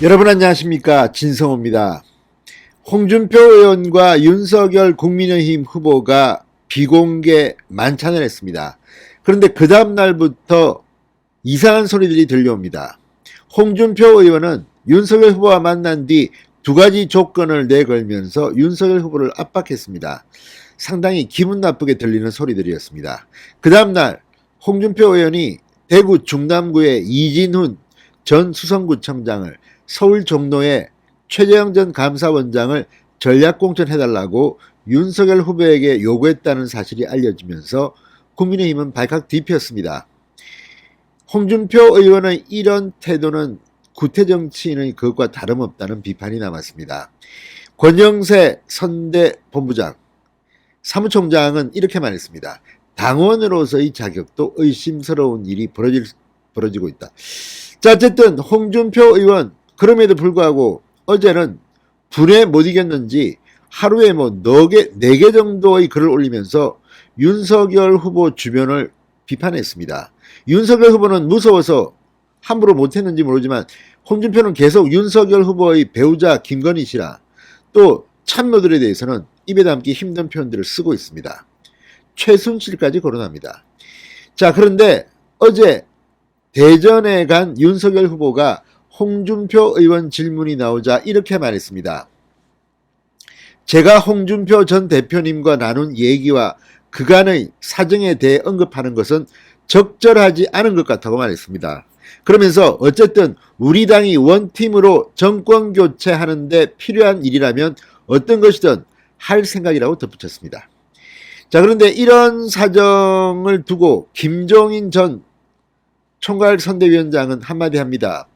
여러분 안녕하십니까, 진성호입니다. 홍준표 의원과 윤석열 국민의힘 후보가 비공개 만찬을 했습니다. 그런데 그 다음 날부터 이상한 소리들이 들려옵니다. 홍준표 의원은 윤석열 후보와 만난 뒤 두 가지 조건을 내걸면서 윤석열 후보를 압박했습니다. 상당히 기분 나쁘게 들리는 소리들이었습니다. 그 다음 날 홍준표 의원이 대구 중남구의 이진훈 전 수성구청장을, 서울 종로의 최재형 전 감사원장을 전략공천해달라고 윤석열 후보에게 요구했다는 사실이 알려지면서 국민의힘은 발칵 뒤폈습니다. 홍준표 의원의 이런 태도는 구태정치인의 그것과 다름없다는 비판이 남았습니다. 권영세 선대본부장, 사무총장은 이렇게 말했습니다. 당원으로서의 자격도 의심스러운 일이 벌어지고 있다. 자, 어쨌든 홍준표 의원, 그럼에도 불구하고 어제는 분에 못 이겼는지 하루에 뭐 4개 정도의 글을 올리면서 윤석열 후보 주변을 비판했습니다. 윤석열 후보는 무서워서 함부로 못했는지 모르지만 홍준표는 계속 윤석열 후보의 배우자 김건희 씨라 또 참모들에 대해서는 입에 담기 힘든 표현들을 쓰고 있습니다. 최순실까지 거론합니다. 자, 그런데 어제 대전에 간 윤석열 후보가 홍준표 의원 질문이 나오자 이렇게 말했습니다. 제가 홍준표 전 대표님과 나눈 얘기와 그간의 사정에 대해 언급하는 것은 적절하지 않은 것 같다고 말했습니다. 그러면서 어쨌든 우리 당이 원팀으로 정권 교체하는 데 필요한 일이라면 어떤 것이든 할 생각이라고 덧붙였습니다. 자, 그런데 이런 사정을 두고 김종인 전 총괄선대위원장은 한마디 합니다.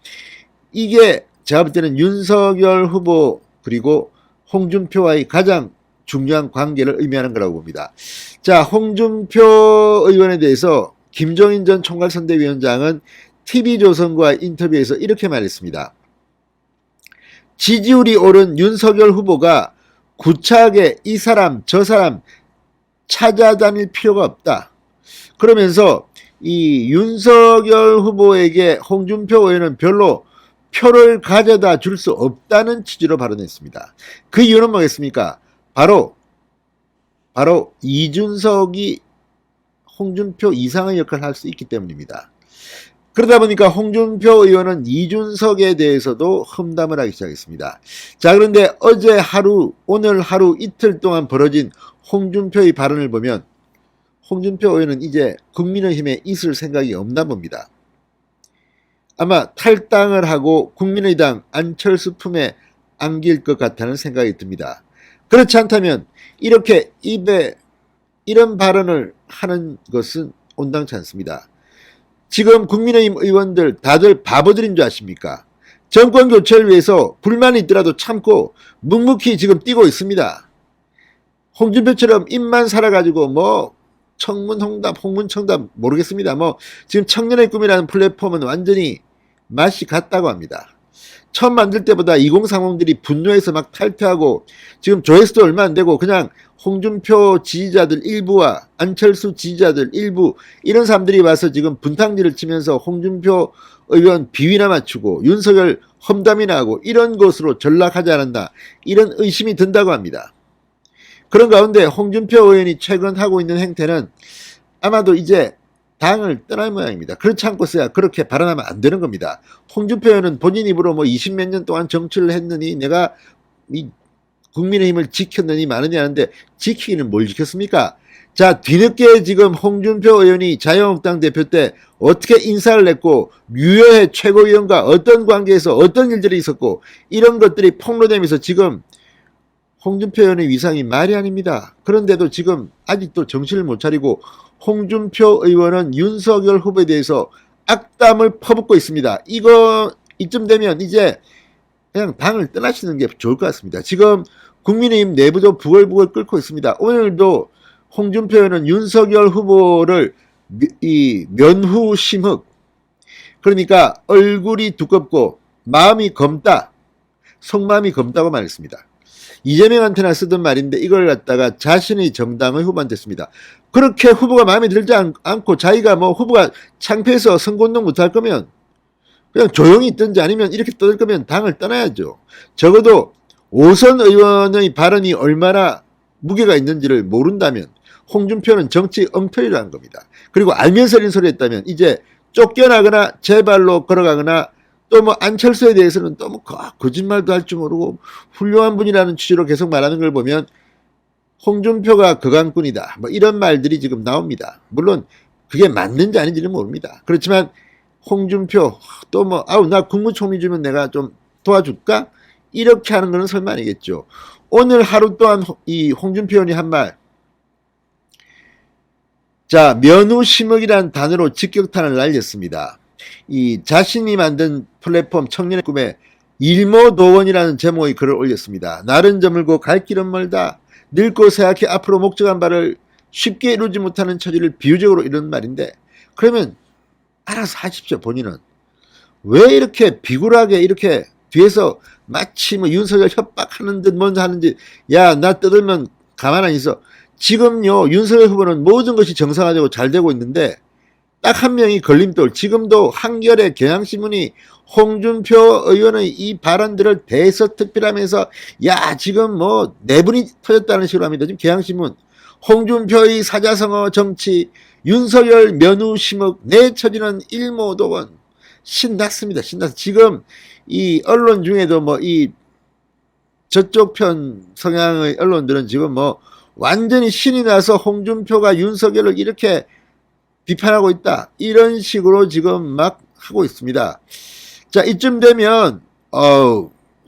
이게 제가 볼 때는 윤석열 후보 그리고 홍준표와의 가장 중요한 관계를 의미하는 거라고 봅니다. 자, 홍준표 의원에 대해서 김종인 전 총괄선대위원장은 TV조선과의 인터뷰에서 이렇게 말했습니다. 지지율이 오른 윤석열 후보가 구차하게 이 사람 저 사람 찾아다닐 필요가 없다. 그러면서 이 윤석열 후보에게 홍준표 의원은 별로 표를 가져다 줄 수 없다는 취지로 발언했습니다. 그 이유는 뭐겠습니까? 바로 이준석이 홍준표 이상의 역할을 할 수 있기 때문입니다. 그러다 보니까 홍준표 의원은 이준석에 대해서도 험담을 하기 시작했습니다. 자, 그런데 어제 하루, 오늘 하루 이틀 동안 벌어진 홍준표의 발언을 보면 홍준표 의원은 이제 국민의힘에 있을 생각이 없나 봅니다. 아마 탈당을 하고 국민의당 안철수 품에 안길 것 같다는 생각이 듭니다. 그렇지 않다면 이렇게 입에 이런 발언을 하는 것은 온당치 않습니다. 지금 국민의힘 의원들 다들 바보들인 줄 아십니까? 정권 교체를 위해서 불만이 있더라도 참고 묵묵히 지금 뛰고 있습니다. 홍준표처럼 입만 살아가지고 뭐 청문홍답, 홍문청답 모르겠습니다. 뭐 지금 청년의 꿈이라는 플랫폼은 완전히 맛이 갔다고 합니다. 처음 만들 때보다 2030들이 분노해서 막 탈퇴하고 지금 조회수도 얼마 안 되고 그냥 홍준표 지지자들 일부와 안철수 지지자들 일부 이런 사람들이 와서 지금 분탕질을 치면서 홍준표 의원 비위나 맞추고 윤석열 험담이나 하고 이런 것으로 전락하지 않았나 이런 의심이 든다고 합니다. 그런 가운데 홍준표 의원이 최근 하고 있는 행태는 아마도 이제 당을 떠날 모양입니다. 그렇지 않고서야 그렇게 발언하면 안 되는 겁니다. 홍준표 의원은 본인 입으로 뭐 20몇 년 동안 정치를 했느니 내가 이 국민의힘을 지켰느니 마느니 하는데 지키기는 뭘 지켰습니까? 자, 뒤늦게 지금 홍준표 의원이 자유한국당 대표 때 어떻게 인사를 했고 유여해 최고위원과 어떤 관계에서 어떤 일들이 있었고 이런 것들이 폭로되면서 지금 홍준표 의원의 위상이 말이 아닙니다. 그런데도 지금 아직도 정신을 못 차리고 홍준표 의원은 윤석열 후보에 대해서 악담을 퍼붓고 있습니다. 이쯤 되면 이제 그냥 당을 떠나시는 게 좋을 것 같습니다. 지금 국민의힘 내부도 부글부글 끓고 있습니다. 오늘도 홍준표 의원은 윤석열 후보를 면후심흑, 그러니까 얼굴이 두껍고 마음이 검다, 속마음이 검다고 말했습니다. 이재명한테나 쓰던 말인데 이걸 갖다가 자신의 정당의 후보한테 씁니다. 그렇게 후보가 마음에 들지 않고 자기가 뭐 후보가 창피해서 선거운동 못할 거면 그냥 조용히 있든지 아니면 이렇게 떠들 거면 당을 떠나야죠. 적어도 오선 의원의 발언이 얼마나 무게가 있는지를 모른다면 홍준표는 정치 엉터리라는 겁니다. 그리고 알면서 이런 소리 했다면 이제 쫓겨나거나 제발로 걸어가거나 또 뭐 안철수에 대해서는 또 뭐 거짓말도 할 줄 모르고 훌륭한 분이라는 취지로 계속 말하는 걸 보면 홍준표가 거강꾼이다 뭐 이런 말들이 지금 나옵니다. 물론 그게 맞는지 아닌지는 모릅니다. 그렇지만 홍준표 또 뭐 아우 나 국무총리 주면 내가 좀 도와줄까? 이렇게 하는 거는 설마 아니겠죠. 오늘 하루 동안 이 홍준표 의원이 한 말, 자 면우심흑이라는 단어로 직격탄을 날렸습니다. 이 자신이 만든 플랫폼 청년의 꿈에 일모도원이라는 제목의 글을 올렸습니다. 날은 저물고 갈 길은 멀다. 늙고 새하게 앞으로 목적한 바를 쉽게 이루지 못하는 처지를 비유적으로 이런 말인데, 그러면 알아서 하십시오. 본인은 왜 이렇게 비굴하게 이렇게 뒤에서 마치 뭐 윤석열 협박하는 듯 뭔지 하는지, 야 나 떠들면 가만 안 있어. 지금요 윤석열 후보는 모든 것이 정상화되고 잘 되고 있는데 딱 한 명이 걸림돌. 지금도 한겨레 경향신문이 홍준표 의원의 이 발언들을 대서특필하면서 야 지금 뭐 내분이 터졌다는 식으로 합니다. 지금 경향신문 홍준표의 사자성어 정치, 윤석열 면우심흑, 내 처지는 일모도원. 신났습니다. 신났어. 지금 이 언론 중에도 뭐 이 저쪽 편 성향의 언론들은 지금 뭐 완전히 신이 나서 홍준표가 윤석열을 이렇게 비판하고 있다. 이런 식으로 지금 막 하고 있습니다. 자, 이쯤 되면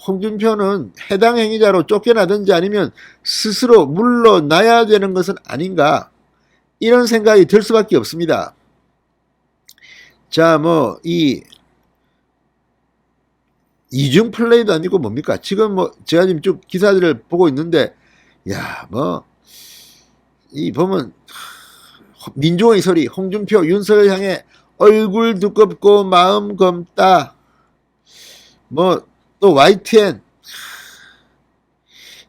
홍준표는 해당 행위자로 쫓겨나든지 아니면 스스로 물러나야 되는 것은 아닌가, 이런 생각이 들 수밖에 없습니다. 자, 뭐 이 이중 플레이도 아니고 뭡니까? 지금 뭐 제가 지금 쭉 기사들을 보고 있는데, 야, 뭐 이 보면 민중의 소리, 홍준표 윤석열 향해 얼굴 두껍고 마음 검다. 뭐 또 YTN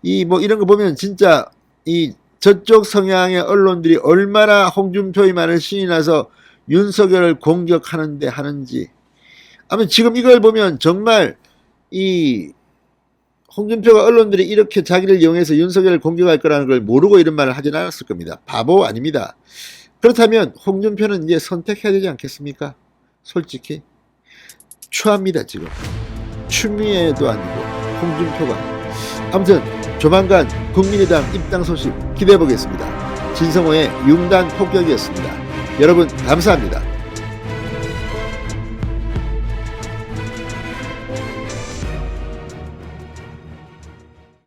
이 뭐 이런 거 보면 진짜 이 저쪽 성향의 언론들이 얼마나 홍준표의 말을 신이 나서 윤석열을 공격하는데 하는지. 아무튼 지금 이걸 보면 정말 이 홍준표가 언론들이 이렇게 자기를 이용해서 윤석열을 공격할 거라는 걸 모르고 이런 말을 하진 않았을 겁니다. 바보 아닙니다. 그렇다면 홍준표는 이제 선택해야 되지 않겠습니까? 솔직히 추합니다. 지금 추미애도 아니고 홍준표가. 아무튼 조만간 국민의당 입당 소식 기대해 보겠습니다. 진성호의 융단 폭격이었습니다. 여러분 감사합니다.